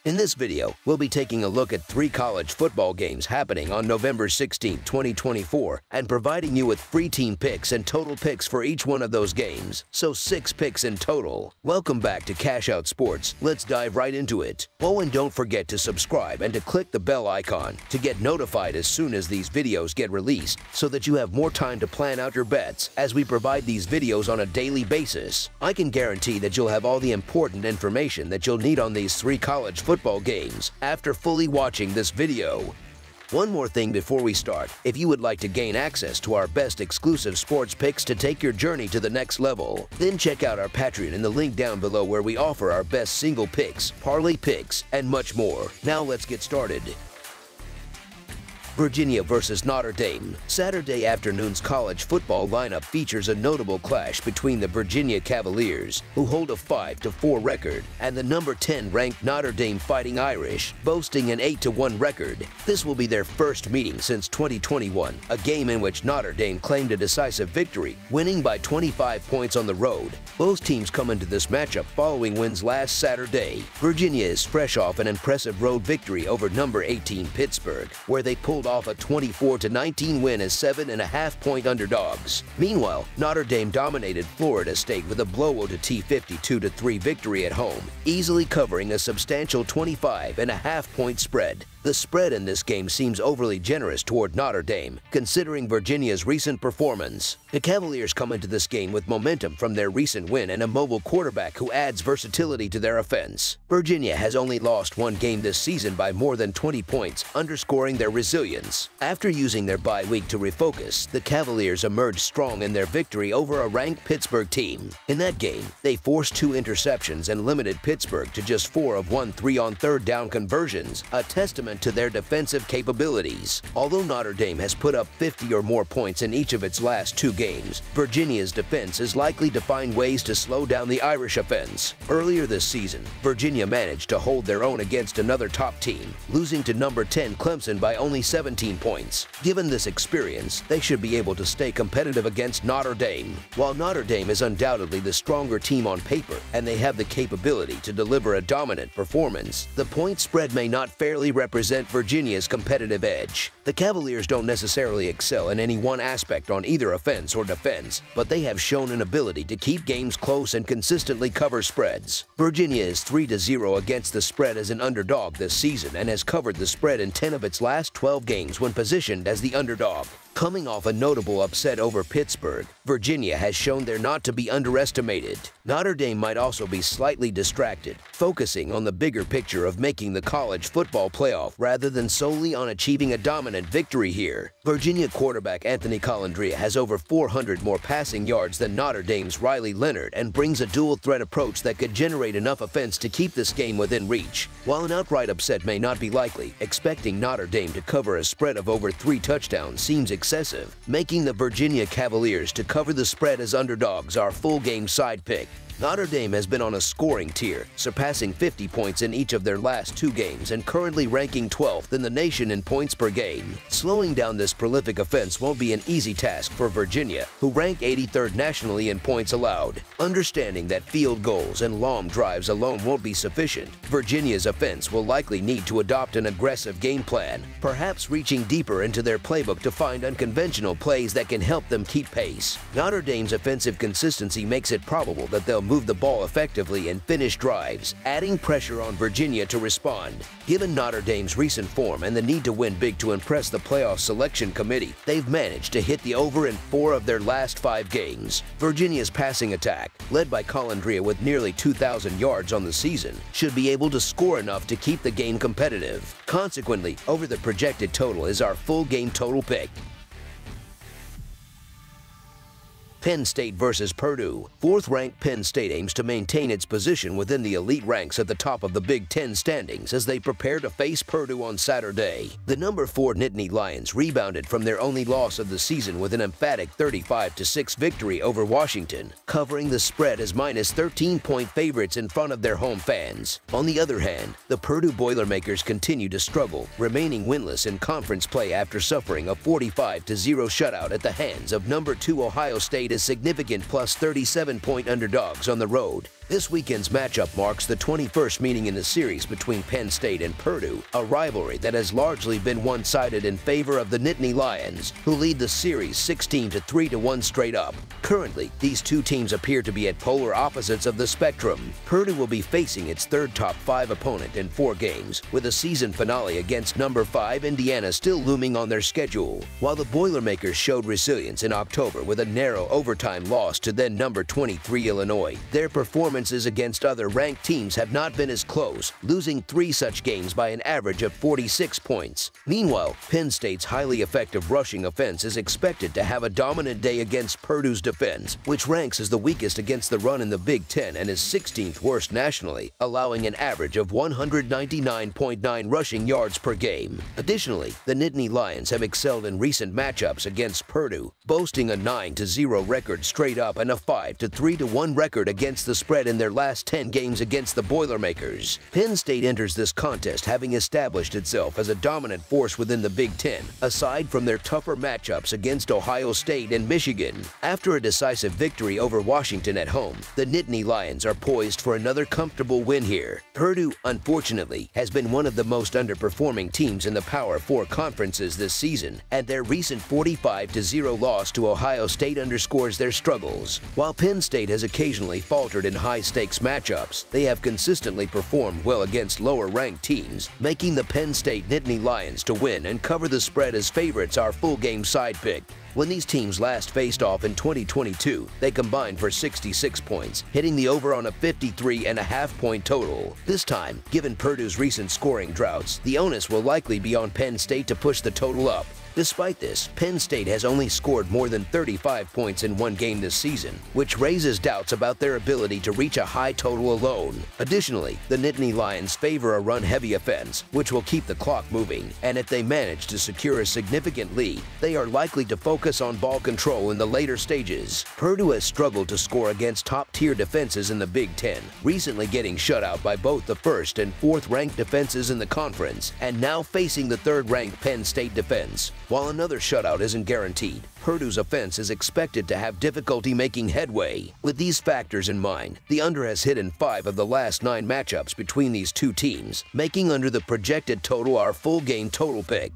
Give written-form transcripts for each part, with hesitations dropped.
In this video, we'll be taking a look at 3 college football games happening on November 16, 2024, and providing you with free team picks and total picks for each one of those games, so 6 picks in total. Welcome back to Cash Out Sports. Let's dive right into it. Oh, and don't forget to subscribe and to click the bell icon to get notified as soon as these videos get released, so that you have more time to plan out your bets as we provide these videos on a daily basis. I can guarantee that you'll have all the important information that you'll need on these 3 college football games after fully watching this video. One more thing before we start. If you would like to gain access to our best exclusive sports picks to take your journey to the next level, then check out our Patreon in the link down below, where we offer our best single picks, parlay picks, and much more. Now let's get started. Virginia versus Notre Dame. Saturday afternoon's college football lineup features a notable clash between the Virginia Cavaliers, who hold a 5-4 record, and the number 10 ranked Notre Dame Fighting Irish, boasting an 8-1 record. This will be their first meeting since 2021, a game in which Notre Dame claimed a decisive victory, winning by 25 points on the road. Both teams come into this matchup following wins last Saturday. Virginia is fresh off an impressive road victory over number 18 Pittsburgh, where they pulled off a 24-19 win as 7.5-point underdogs. Meanwhile, Notre Dame dominated Florida State with a blowout T 52-3 victory at home, easily covering a substantial 25.5-point spread. The spread in this game seems overly generous toward Notre Dame, considering Virginia's recent performance. The Cavaliers come into this game with momentum from their recent win and a mobile quarterback who adds versatility to their offense. Virginia has only lost 1 game this season by more than 20 points, underscoring their resilience. After using their bye week to refocus, the Cavaliers emerged strong in their victory over a ranked Pittsburgh team. In that game, they forced 2 interceptions and limited Pittsburgh to just 4 of 1 3-on 3rd down conversions, a testament to their defensive capabilities. Although Notre Dame has put up 50 or more points in each of its last 2 games, Virginia's defense is likely to find ways to slow down the Irish offense. Earlier this season, Virginia managed to hold their own against another top team, losing to number 10 Clemson by only 17 points. Given this experience, they should be able to stay competitive against Notre Dame. While Notre Dame is undoubtedly the stronger team on paper, and they have the capability to deliver a dominant performance, the point spread may not fairly represent Virginia's competitive edge. The Cavaliers don't necessarily excel in any one aspect on either offense or defense, but they have shown an ability to keep games close and consistently cover spreads. Virginia is 3-0 against the spread as an underdog this season and has covered the spread in 10 of its last 12 games when positioned as the underdog. Coming off a notable upset over Pittsburgh, Virginia has shown they're not to be underestimated. Notre Dame might also be slightly distracted, focusing on the bigger picture of making the college football playoff rather than solely on achieving a dominant victory here. Virginia quarterback Anthony Colandrea has over 400 more passing yards than Notre Dame's Riley Leonard and brings a dual-threat approach that could generate enough offense to keep this game within reach. While an outright upset may not be likely, expecting Notre Dame to cover a spread of over 3 touchdowns seems excessive, making the Virginia Cavaliers to cover the spread as underdogs our full game side pick. Notre Dame has been on a scoring tier, surpassing 50 points in each of their last 2 games and currently ranking 12th in the nation in points per game. Slowing down this prolific offense won't be an easy task for Virginia, who rank 83rd nationally in points allowed. Understanding that field goals and long drives alone won't be sufficient, Virginia's offense will likely need to adopt an aggressive game plan, perhaps reaching deeper into their playbook to find unconventional plays that can help them keep pace. Notre Dame's offensive consistency makes it probable that they'll move the ball effectively and finish drives, adding pressure on Virginia to respond. Given Notre Dame's recent form and the need to win big to impress the playoff selection committee, they've managed to hit the over in 4 of their last 5 games. Virginia's passing attack, led by Colandrea with nearly 2,000 yards on the season, should be able to score enough to keep the game competitive. Consequently, over the projected total is our full game total pick. Penn State versus Purdue. 4th-ranked Penn State aims to maintain its position within the elite ranks at the top of the Big Ten standings as they prepare to face Purdue on Saturday. The number 4 Nittany Lions rebounded from their only loss of the season with an emphatic 35-6 victory over Washington, covering the spread as minus 13-point favorites in front of their home fans. On the other hand, the Purdue Boilermakers continue to struggle, remaining winless in conference play after suffering a 45-0 shutout at the hands of number 2 Ohio State as significant plus 37-point underdogs on the road. This weekend's matchup marks the 21st meeting in the series between Penn State and Purdue, a rivalry that has largely been one-sided in favor of the Nittany Lions, who lead the series 16-3-1 straight up. Currently, these two teams appear to be at polar opposites of the spectrum. Purdue will be facing its third top 5 opponent in 4 games, with a season finale against number 5 Indiana still looming on their schedule. While the Boilermakers showed resilience in October with a narrow overtime loss to then number 23 Illinois, their performances against other ranked teams have not been as close, losing 3 such games by an average of 46 points. Meanwhile, Penn State's highly effective rushing offense is expected to have a dominant day against Purdue's defense, which ranks as the weakest against the run in the Big Ten and is 16th worst nationally, allowing an average of 199.9 rushing yards per game. Additionally, the Nittany Lions have excelled in recent matchups against Purdue, boasting a 9-0 record straight up and a 5-3-1 record against the spread in their last 10 games against the Boilermakers. Penn State enters this contest having established itself as a dominant force within the Big Ten, aside from their tougher matchups against Ohio State and Michigan. After a decisive victory over Washington at home, the Nittany Lions are poised for another comfortable win here. Purdue, unfortunately, has been one of the most underperforming teams in the Power 4 conferences this season, and their recent 45-0 loss to Ohio State underscores their struggles. While Penn State has occasionally faltered in high-stakes matchups, they have consistently performed well against lower-ranked teams, making the Penn State Nittany Lions to win and cover the spread as favorites our full-game side pick. When these teams last faced off in 2022, they combined for 66 points, hitting the over on a 53.5-point total. This time, given Purdue's recent scoring droughts, the onus will likely be on Penn State to push the total up. Despite this, Penn State has only scored more than 35 points in one game this season, which raises doubts about their ability to reach a high total alone. Additionally, the Nittany Lions favor a run-heavy offense, which will keep the clock moving, and if they manage to secure a significant lead, they are likely to focus on ball control in the later stages. Purdue has struggled to score against top-tier defenses in the Big Ten, recently getting shut out by both the 1st and 4th ranked defenses in the conference, and now facing the 3rd-ranked Penn State defense. While another shutout isn't guaranteed, Purdue's offense is expected to have difficulty making headway. With these factors in mind, the under has hit in 5 of the last 9 matchups between these two teams, making under the projected total our full-game total pick.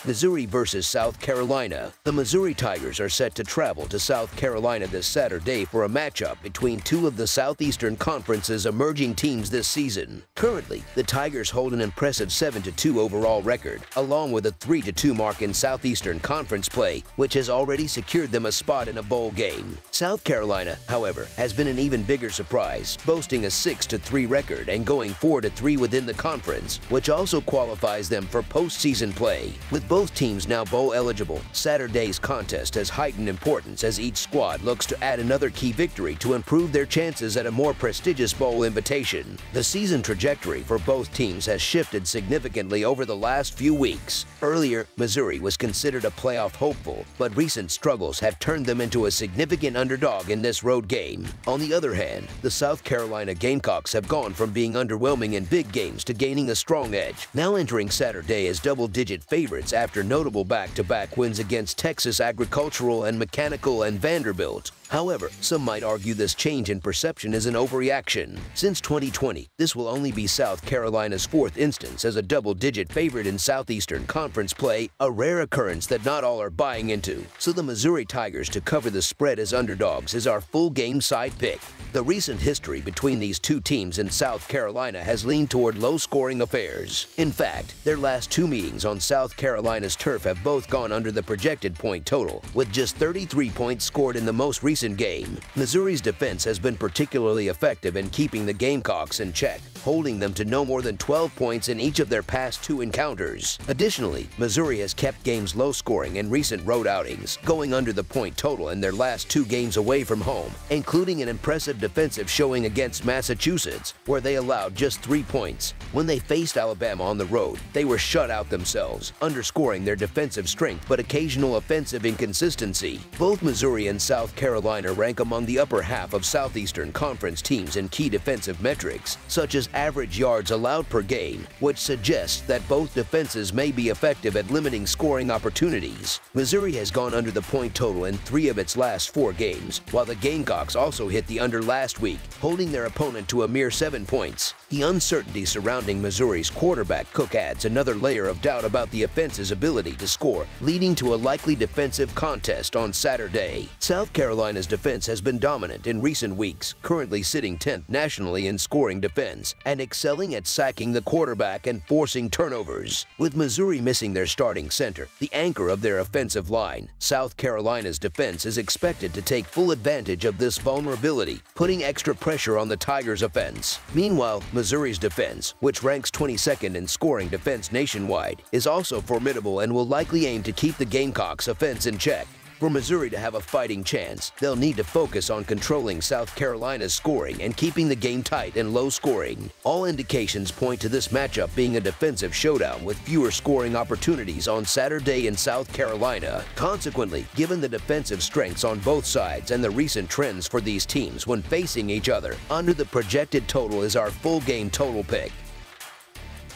Missouri versus South Carolina. The Missouri Tigers are set to travel to South Carolina this Saturday for a matchup between 2 of the Southeastern Conference's emerging teams this season. Currently, the Tigers hold an impressive 7-2 overall record, along with a 3-2 mark in Southeastern Conference play, which has already secured them a spot in a bowl game. South Carolina, however, has been an even bigger surprise, boasting a 6-3 record and going 4-3 within the conference, which also qualifies them for postseason play. With both teams now bowl eligible, Saturday's contest has heightened importance as each squad looks to add another key victory to improve their chances at a more prestigious bowl invitation. The season trajectory for both teams has shifted significantly over the last few weeks. Earlier, Missouri was considered a playoff hopeful, but recent struggles have turned them into a significant underdog in this road game. On the other hand, the South Carolina Gamecocks have gone from being underwhelming in big games to gaining a strong edge, now entering Saturday as double-digit favorites after notable back-to-back wins against Texas Agricultural and Mechanical and Vanderbilt. However, some might argue this change in perception is an overreaction. Since 2020, this will only be South Carolina's 4th instance as a double-digit favorite in Southeastern Conference play, a rare occurrence that not all are buying into. So the Missouri Tigers to cover the spread as underdogs is our full-game side pick. The recent history between these two teams in South Carolina has leaned toward low-scoring affairs. In fact, their last 2 meetings on South Carolina's turf have both gone under the projected point total, with just 33 points scored in the most recent game. Missouri's defense has been particularly effective in keeping the Gamecocks in check, holding them to no more than 12 points in each of their past 2 encounters. Additionally, Missouri has kept games low-scoring in recent road outings, going under the point total in their last 2 games away from home, including an impressive defensive showing against Massachusetts, where they allowed just 3 points. When they faced Alabama on the road, they were shut out themselves, underscoring their defensive strength but occasional offensive inconsistency. Both Missouri and South Carolina Carolina rank among the upper half of Southeastern Conference teams in key defensive metrics, such as average yards allowed per game, which suggests that both defenses may be effective at limiting scoring opportunities. Missouri has gone under the point total in 3 of its last 4 games, while the Gamecocks also hit the under last week, holding their opponent to a mere 7 points. The uncertainty surrounding Missouri's quarterback Cook adds another layer of doubt about the offense's ability to score, leading to a likely defensive contest on Saturday. South Carolina's defense has been dominant in recent weeks, currently sitting 10th nationally in scoring defense and excelling at sacking the quarterback and forcing turnovers. With Missouri missing their starting center, the anchor of their offensive line, South Carolina's defense is expected to take full advantage of this vulnerability, putting extra pressure on the Tigers' offense. Meanwhile, Missouri's defense, which ranks 22nd in scoring defense nationwide, is also formidable and will likely aim to keep the Gamecocks' offense in check. For Missouri to have a fighting chance, they'll need to focus on controlling South Carolina's scoring and keeping the game tight and low scoring. All indications point to this matchup being a defensive showdown with fewer scoring opportunities on Saturday in South Carolina. Consequently, given the defensive strengths on both sides and the recent trends for these teams when facing each other, under the projected total is our full game total pick.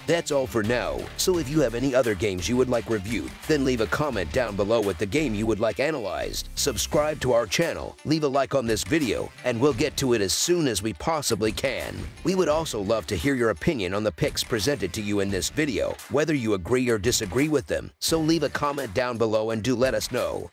That's all for now, so if you have any other games you would like reviewed, then leave a comment down below with the game you would like analyzed. Subscribe to our channel, leave a like on this video, and we'll get to it as soon as we possibly can. We would also love to hear your opinion on the picks presented to you in this video, whether you agree or disagree with them, so leave a comment down below and do let us know.